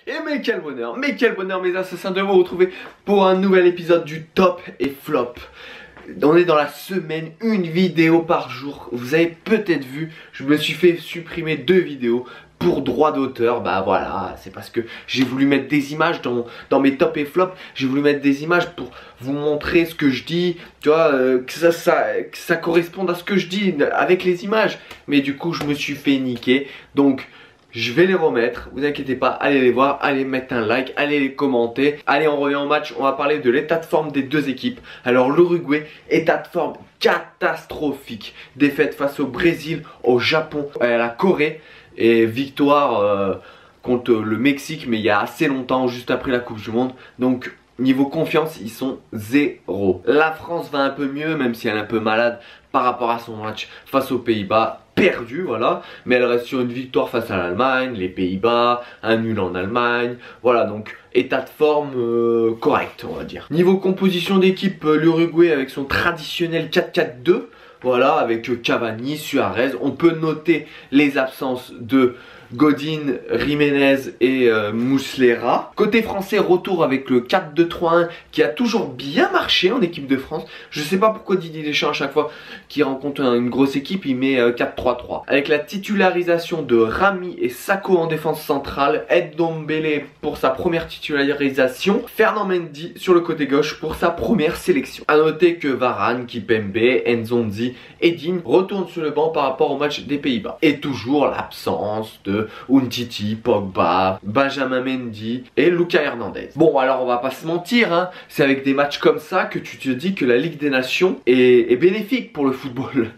Et mais quel bonheur mes assassins de vous retrouver pour un nouvel épisode du top et flop. On est dans la semaine, une vidéo par jour. Vous avez peut-être vu, je me suis fait supprimer 2 vidéos pour droit d'auteur. Bah voilà, c'est parce que j'ai voulu mettre des images dans mes top et flop. J'ai voulu mettre des images pour vous montrer ce que je dis, tu vois, que ça corresponde à ce que je dis avec les images. Mais du coup je me suis fait niquer, donc je vais les remettre, vous inquiétez pas, allez les voir, allez mettre un like, allez les commenter. Allez, on revient au match, on va parler de l'état de forme des deux équipes. Alors l'Uruguay, état de forme catastrophique. Défaite face au Brésil, au Japon, à la Corée. Et victoire contre le Mexique, mais il y a assez longtemps, juste après la Coupe du Monde. Donc niveau confiance, ils sont 0. La France va un peu mieux, même si elle est un peu malade par rapport à son match face aux Pays-Bas. Perdu, voilà, mais elle reste sur une victoire face à l'Allemagne, les Pays-Bas, un nul en Allemagne, voilà, donc état de forme correct, on va dire. Niveau composition d'équipe, l'Uruguay avec son traditionnel 4-4-2, voilà, avec Cavani, Suarez. On peut noter les absences de Godin, Jiménez et Muslera. Côté français, retour avec le 4-2-3-1 qui a toujours bien marché en équipe de France. Je sais pas pourquoi Didier Deschamps à chaque fois qu'il rencontre une grosse équipe, il met 4-3-3. Avec la titularisation de Rami et Sakho en défense centrale, Ndombele pour sa première titularisation, Fernand Mendy sur le côté gauche pour sa première sélection. A noter que Varane, Kimpembe, Nzonzi et Digne retournent sur le banc par rapport au match des Pays-Bas. Et toujours l'absence de Umtiti, Pogba, Benjamin Mendy et Lucas Hernandez. Bon, alors on va pas se mentir, hein, c'est avec des matchs comme ça que tu te dis que la Ligue des Nations est bénéfique pour le football.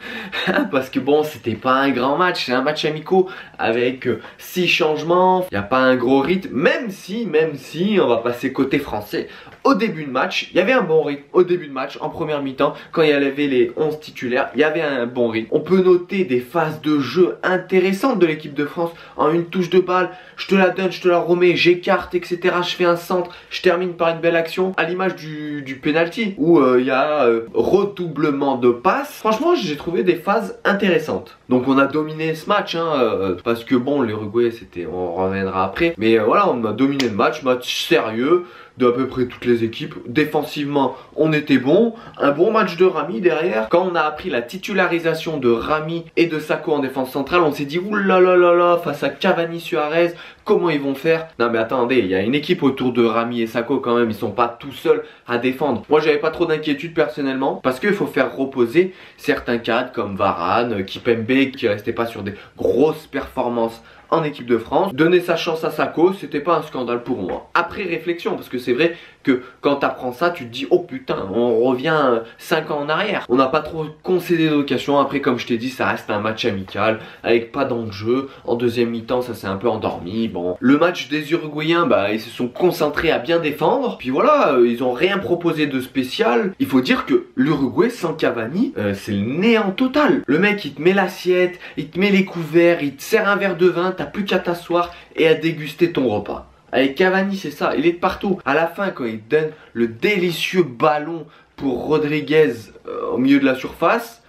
Parce que bon, c'était pas un grand match, c'est un match amicaux avec 6 changements, il n'y a pas un gros rythme, même si on va passer côté français. Au début de match, il y avait un bon rythme. Au début de match, en première mi-temps, quand il y avait les 11 titulaires, il y avait un bon rythme. On peut noter des phases de jeu intéressantes de l'équipe de France. En une touche de balle, je te la donne, je te la remets, j'écarte, etc. Je fais un centre, je termine par une belle action. À l'image du penalty, où il y a redoublement de passes. Franchement, j'ai trouvé des phases intéressantes. Donc on a dominé ce match, hein, parce que bon, l'Uruguay, c'était, on reviendra après. Mais voilà, on a dominé le match sérieux de à peu près toutes les équipes. Défensivement, on était bon. Un bon match de Rami derrière. Quand on a appris la titularisation de Rami et de Sakho en défense centrale, on s'est dit oulalalala, face à Cavani, Suarez, comment ils vont faire? Non mais attendez, il y a une équipe autour de Rami et Sakho quand même, ils sont pas tout seuls à défendre. Moi j'avais pas trop d'inquiétude personnellement, parce qu'il faut faire reposer certains cadres comme Varane, Kimpembe qui restait pas sur des grosses performances en équipe de France. Donner sa chance à Sakho, c'était pas un scandale pour moi. Après réflexion, parce que c'est vrai que quand tu apprends ça, tu te dis oh putain, on revient 5 ans en arrière. On n'a pas trop concédé d'occasion. Après, comme je t'ai dit, ça reste un match amical avec pas d'enjeu. En deuxième mi-temps, ça s'est un peu endormi. Bon, le match des Uruguayens, bah ils se sont concentrés à bien défendre. Puis voilà, ils ont rien proposé de spécial. Il faut dire que l'Uruguay sans Cavani, c'est le néant total. Le mec, il te met l'assiette, il te met les couverts, il te sert un verre de vin, t'as plus qu'à t'asseoir et à déguster ton repas. Avec Cavani, c'est ça, il est de partout. À la fin, quand il donne le délicieux ballon pour Rodriguez au milieu de la surface,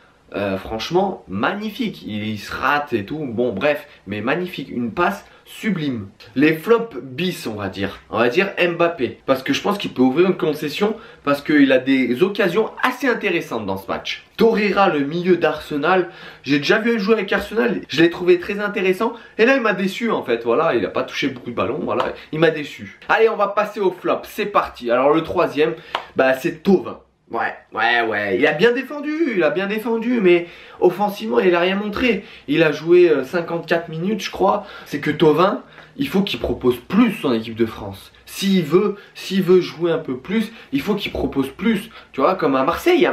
franchement, magnifique. Il se rate et tout, bon bref, mais magnifique. Une passe sublime. Les flops bis, on va dire Mbappé, parce que je pense qu'il peut ouvrir une concession, parce qu'il a des occasions assez intéressantes dans ce match. Torreira, le milieu d'Arsenal, j'ai déjà vu jouer avec Arsenal, je l'ai trouvé très intéressant, et là il m'a déçu en fait, voilà, il n'a pas touché beaucoup de ballons, voilà, il m'a déçu. Allez, on va passer au flop, c'est parti. Alors le troisième, bah c'est Thauvin. Ouais, il a bien défendu, mais offensivement, il a rien montré. Il a joué 54 minutes, je crois. C'est que Thauvin, il faut qu'il propose plus son équipe de France. S'il veut jouer un peu plus, il faut qu'il propose plus. Tu vois, comme à Marseille,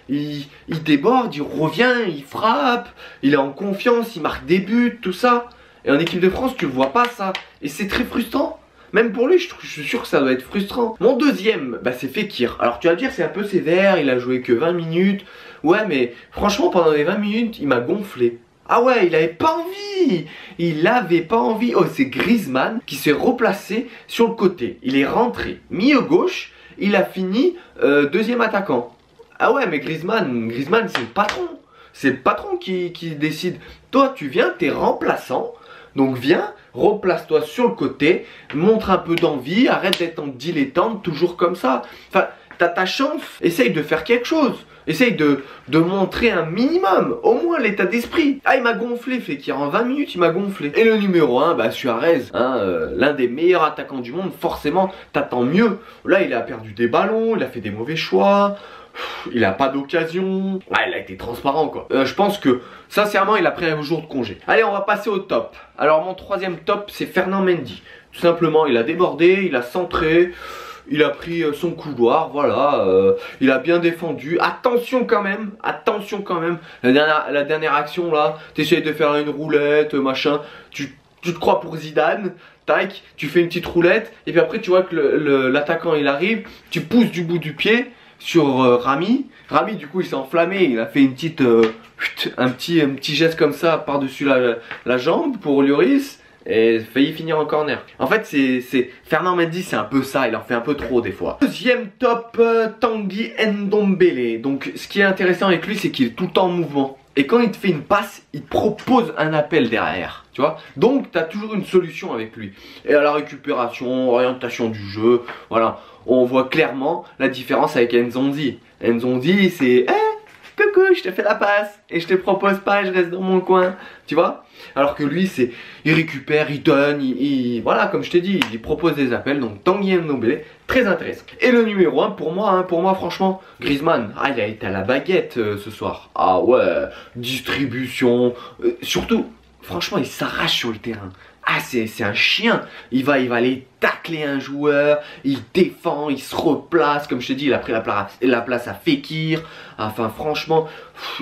il déborde, il revient, il frappe, il est en confiance, il marque des buts, tout ça. Et en équipe de France, tu le vois pas ça. Et c'est très frustrant. Même pour lui, je suis sûr que ça doit être frustrant. Mon deuxième, bah, c'est Fekir. Alors tu vas me dire, c'est un peu sévère, il a joué que 20 minutes. Ouais, mais franchement, pendant les 20 minutes, il m'a gonflé. Ah ouais, il avait pas envie. Il avait pas envie. Oh, c'est Griezmann qui s'est replacé sur le côté. Il est rentré milieu gauche. Il a fini deuxième attaquant. Ah ouais, mais Griezmann, c'est le patron. C'est le patron qui décide. Toi, tu viens, t'es remplaçant. Donc viens, replace-toi sur le côté, montre un peu d'envie, arrête d'être en dilettante, toujours comme ça. Enfin, t'as ta chance, essaye de faire quelque chose. Essaye de montrer un minimum, au moins l'état d'esprit. Ah, il m'a gonflé, Fekir, en 20 minutes, il m'a gonflé. Et le numéro 1, bah Suarez, hein, l'un des meilleurs attaquants du monde, forcément, t'attends mieux. Là, il a perdu des ballons, il a fait des mauvais choix, il a pas d'occasion. Ah, il a été transparent, quoi. Je pense que, sincèrement, il a pris un jour de congé. Allez, on va passer au top. Alors, mon troisième top, c'est Fernand Mendy. Tout simplement, il a débordé, il a centré. Il a pris son couloir, voilà, il a bien défendu. Attention quand même. La dernière action là, t'essayes de faire une roulette, machin. Tu te crois pour Zidane, tac, tu fais une petite roulette. Et puis après tu vois que l'attaquant il arrive, tu pousses du bout du pied sur Rami. Rami du coup il s'est enflammé, il a fait une petite, un petit geste comme ça par-dessus la jambe pour Lloris. Et failli finir en corner. En fait, c'est Fernand Mendy, c'est un peu ça, il en fait un peu trop des fois. Deuxième top, Tanguy Ndombele. Donc, ce qui est intéressant avec lui, c'est qu'il est tout le temps en mouvement. Et quand il te fait une passe, il te propose un appel derrière. Tu vois? Donc, tu as toujours une solution avec lui. Et à la récupération, orientation du jeu, voilà. On voit clairement la différence avec Nzonzi. Nzonzi, c'est coucou, je te fais la passe et je te propose pas, je reste dans mon coin, tu vois. Alors que lui, il récupère, il donne, voilà, comme je t'ai dit, il propose des appels. Donc Tanguy Ndombele, très intéressant. Et le numéro 1 pour moi, franchement, Griezmann. Ah, il a été à la baguette ce soir. Ah ouais, distribution, surtout, franchement, il s'arrache sur le terrain. Ah, c'est un chien. Il va aller tacler un joueur, il défend, il se replace. Comme je t'ai dit, il a pris la place à Fekir. Enfin, franchement,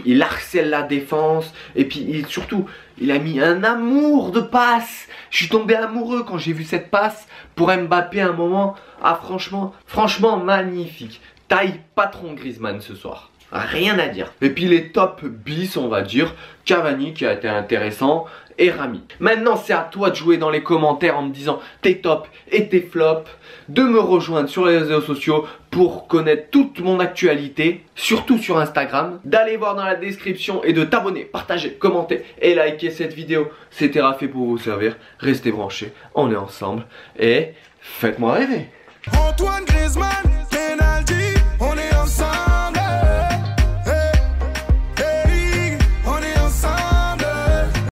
il harcèle la défense. Et puis, surtout, il a mis un amour de passe. Je suis tombé amoureux quand j'ai vu cette passe pour Mbappé à un moment. Ah, franchement, magnifique. Taille patron Griezmann ce soir. Rien à dire. Et puis les top bis, on va dire, Cavani qui a été intéressant et Rami. Maintenant c'est à toi de jouer dans les commentaires en me disant tes tops et tes flops, de me rejoindre sur les réseaux sociaux pour connaître toute mon actualité, surtout sur Instagram, d'aller voir dans la description et de t'abonner, partager, commenter et liker cette vidéo. C'était Rafi pour vous servir, restez branchés, on est ensemble et faites-moi rêver. Antoine Griezmann.